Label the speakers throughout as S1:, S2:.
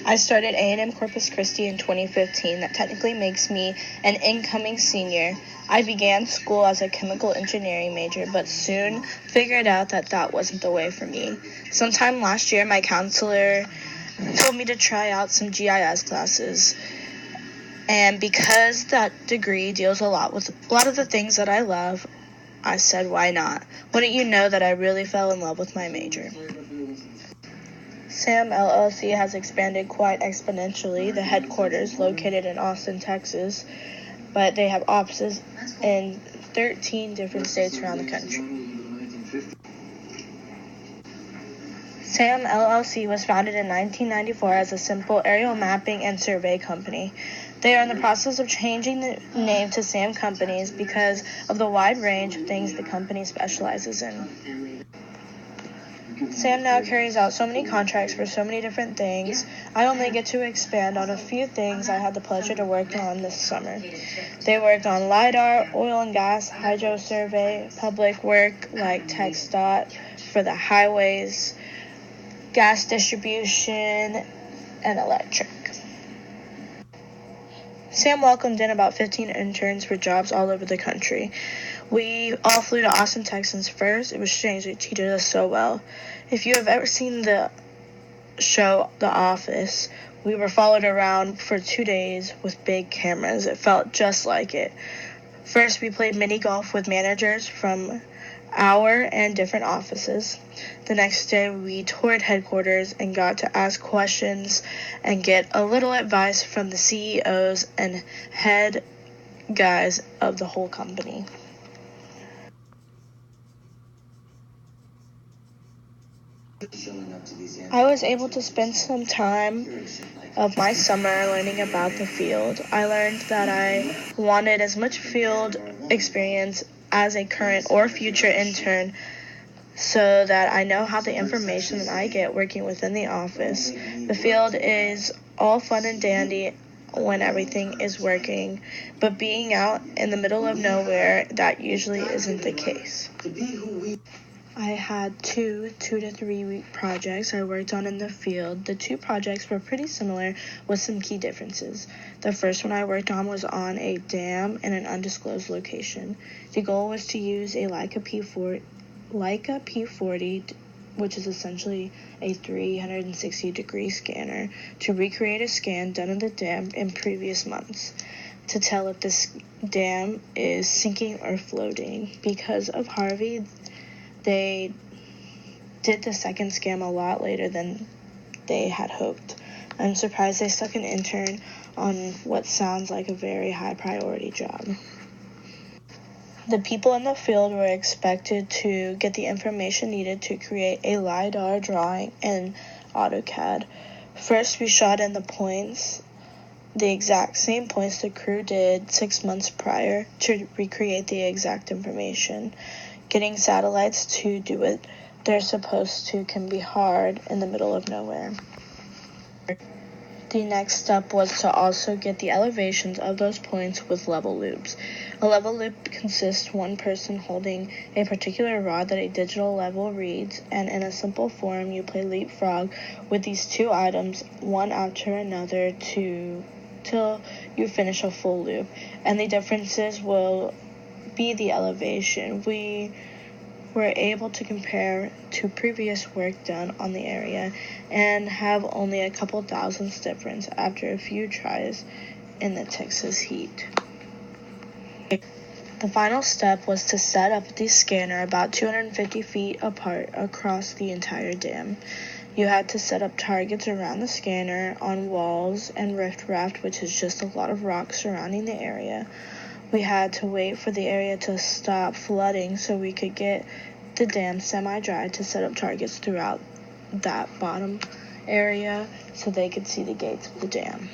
S1: I started A&M Corpus Christi in 2015. That technically makes me an incoming senior. I began school as a chemical engineering major, but soon figured out that that wasn't the way for me. Sometime last year, my counselor told me to try out some GIS classes. And because that degree deals a lot with a lot of the things that I love, I said, why not? Wouldn't you know that I really fell in love with my major? Sam LLC has expanded quite exponentially. The headquarters located in Austin, Texas, but they have offices in 13 different states around the country. Sam LLC was founded in 1994 as a simple aerial mapping and survey company. They are in the process of changing the name to Sam Companies because of the wide range of things the company specializes in. Sam now carries out so many contracts for so many different things. I only get to expand on a few things I had the pleasure to work on this summer. They worked on LIDAR, oil and gas, hydro survey, public work like TxDOT for the highways, gas distribution, and electric. Sam welcomed in about 15 interns for jobs all over the country. We all flew to Austin, Texas first. It was strange. They treated us so well. If you have ever seen the show The Office, we were followed around for 2 days with big cameras. It felt just like it. First, we played mini golf with managers from our and different offices. The next day, we toured headquarters and got to ask questions and get a little advice from the CEOs and head guys of the whole company. I was able to spend some time of my summer learning about the field. I learned that I wanted as much field experience as a current or future intern so that I know how the information that I get working within the office. The field is all fun and dandy when everything is working, but being out in the middle of nowhere, that usually isn't the case. I had 2 to 3 week projects I worked on in the field. The 2 projects were pretty similar with some key differences. The first one I worked on was on a dam in an undisclosed location. The goal was to use a Leica P40, which is essentially a 360-degree scanner, to recreate a scan done in the dam in previous months to tell if this dam is sinking or floating. Because of Harvey, they did the second scan a lot later than they had hoped. I'm surprised they stuck an intern on what sounds like a very high priority job. The people in the field were expected to get the information needed to create a LIDAR drawing in AutoCAD. First, we shot in the points, the exact same points the crew did 6 months prior to recreate the exact information. Getting satellites to do what they're supposed to can be hard in the middle of nowhere. The next step was to also get the elevations of those points with level loops. A level loop consists one person holding a particular rod that a digital level reads, and in a simple form you play leapfrog with these 2 items, one after another, till you finish a full loop, and the differences will be the elevation. We were able to compare to previous work done on the area and have only a couple thousandths difference after a few tries in the Texas heat. The final step was to set up the scanner about 250 feet apart across the entire dam. You had to set up targets around the scanner, on walls, and riffraff, which is just a lot of rocks surrounding the area. We had to wait for the area to stop flooding so we could get the dam semi-dry to set up targets throughout that bottom area so they could see the gates of the dam.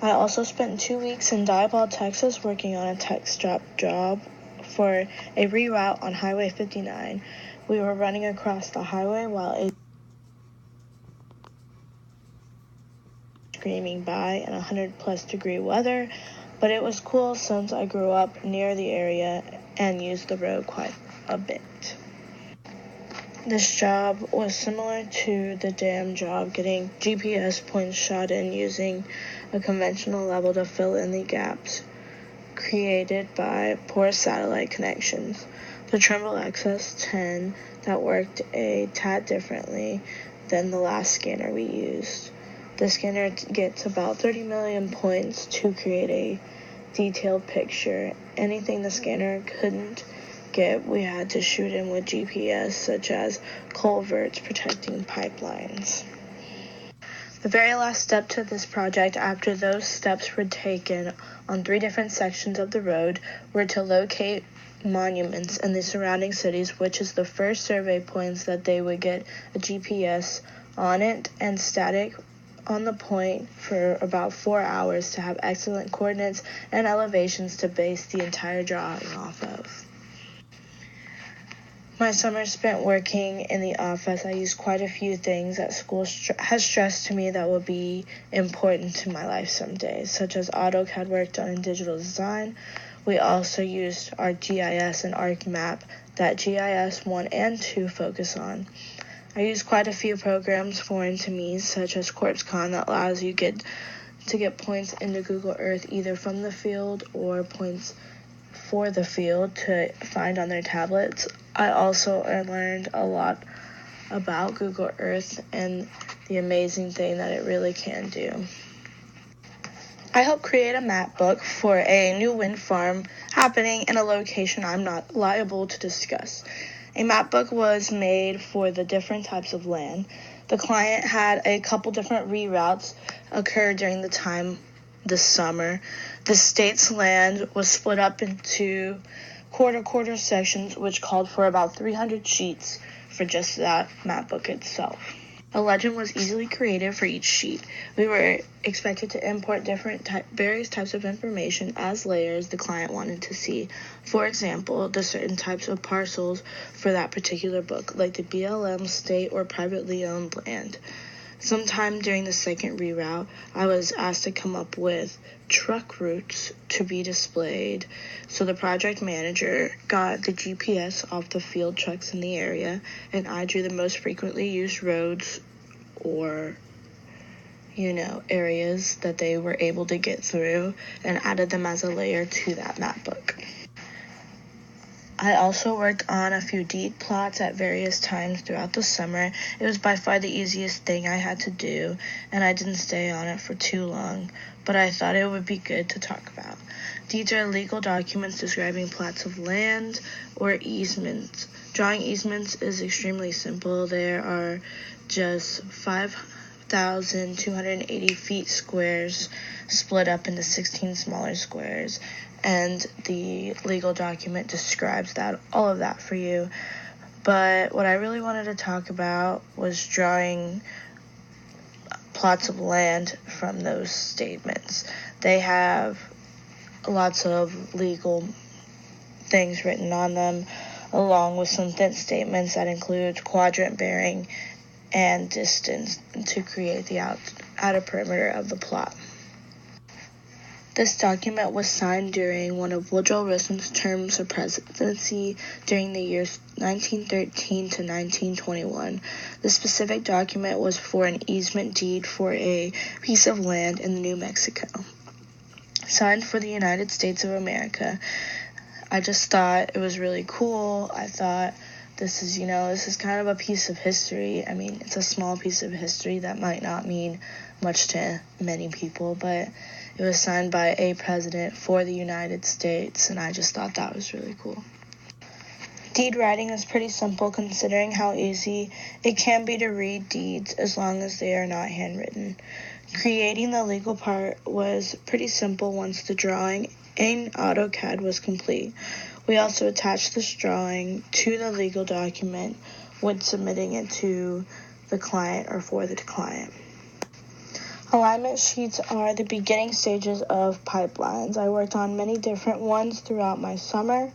S1: I also spent 2 weeks in Diboll, Texas working on a TxDOT job for a reroute on Highway 59. We were running across the highway while screaming by in 100+ degree weather, but it was cool since I grew up near the area and used the road quite a bit. This job was similar to the dam job, getting GPS points shot in using a conventional level to fill in the gaps created by poor satellite connections. The Trimble XS10 that worked a tad differently than the last scanner we used. The scanner gets about 30 million points to create a detailed picture. Anything the scanner couldn't get, we had to shoot in with GPS, such as culverts protecting pipelines. The very last step to this project, after those steps were taken on 3 different sections of the road, were to locate monuments in the surrounding cities, which is the first survey points that they would get a GPS on it and static on the point for about 4 hours to have excellent coordinates and elevations to base the entire drawing off of. My summer spent working in the office. I used quite a few things that school has stressed to me that will be important to my life someday, such as AutoCAD work done in digital design. We also used ArcGIS and ArcMap that GIS 1 and 2 focus on. I used quite a few programs foreign to me, such as CorpsCon, that allows you to get points into Google Earth either from the field or points for the field to find on their tablets. I also learned a lot about Google Earth and the amazing thing that it really can do. I helped create a map book for a new wind farm happening in a location I'm not liable to discuss. A map book was made for the different types of land. The client had a couple different reroutes occur during the time this summer. The state's land was split up into quarter sections, which called for about 300 sheets for just that map book itself. A legend was easily created for each sheet. We were expected to import various types of information as layers the client wanted to see. For example, the certain types of parcels for that particular book, like the BLM, state, or privately owned land. Sometime during the second reroute, I was asked to come up with truck routes to be displayed. So the project manager got the GPS off the field trucks in the area, and I drew the most frequently used roads or, areas that they were able to get through and added them as a layer to that map book. I also worked on a few deed plots at various times throughout the summer. It was by far the easiest thing I had to do, and I didn't stay on it for too long, but I thought it would be good to talk about. Deeds are legal documents describing plots of land or easements. Drawing easements is extremely simple. There are just 5,280 feet squares split up into 16 smaller squares, and the legal document describes all of that for you. But what I really wanted to talk about was drawing plots of land from those statements. They have lots of legal things written on them, along with some thin statements that include quadrant bearing and distance to create the outer perimeter of the plot. This document was signed during one of Woodrow Wilson's terms of presidency during the years 1913 to 1921. The specific document was for an easement deed for a piece of land in New Mexico, signed for the United States of America. I just thought it was really cool. I thought this is kind of a piece of history. I mean, it's a small piece of history that might not mean much to many people, but it was signed by a president for the United States, and I just thought that was really cool. Deed writing is pretty simple considering how easy it can be to read deeds as long as they are not handwritten. Creating the legal part was pretty simple once the drawing in AutoCAD was complete. We also attached this drawing to the legal document when submitting it to the client or for the client. Alignment sheets are the beginning stages of pipelines. I worked on many different ones throughout my summer.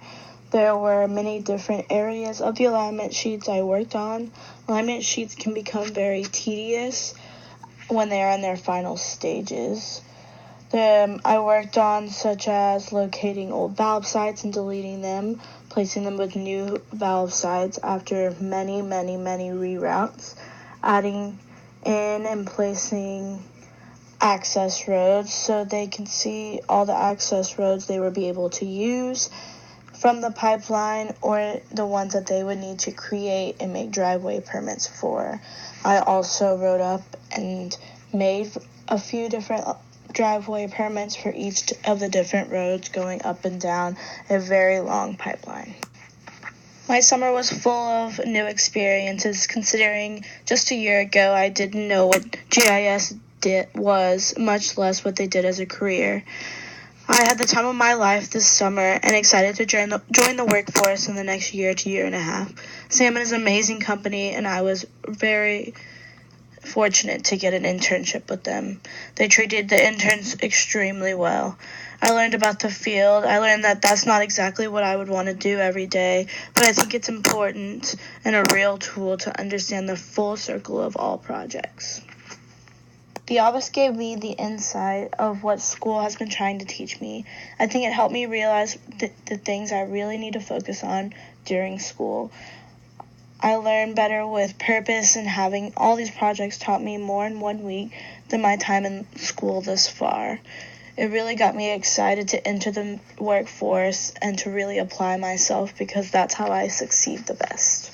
S1: There were many different areas of the alignment sheets I worked on. Alignment sheets can become very tedious when they are in their final stages. I worked on such as locating old valve sites and deleting them, placing them with new valve sites after many reroutes, adding in and placing access roads so they can see all the access roads they would be able to use from the pipeline or the ones that they would need to create and make driveway permits for. I also wrote up and made a few different driveway permits for each of the different roads going up and down a very long pipeline. My summer was full of new experiences, considering just a year ago I didn't know what GIS was, much less what they did as a career. I had the time of my life this summer and excited to join the workforce in the next year to year and a half. Sam is an amazing company, and I was very fortunate to get an internship with them. They treated the interns extremely well. I learned about the field. I learned that that's not exactly what I would want to do every day, but I think it's important and a real tool to understand the full circle of all projects. The office gave me the insight of what school has been trying to teach me. I think it helped me realize the things I really need to focus on during school. I learned better with purpose, and having all these projects taught me more in 1 week than my time in school this far. It really got me excited to enter the workforce and to really apply myself, because that's how I succeed the best.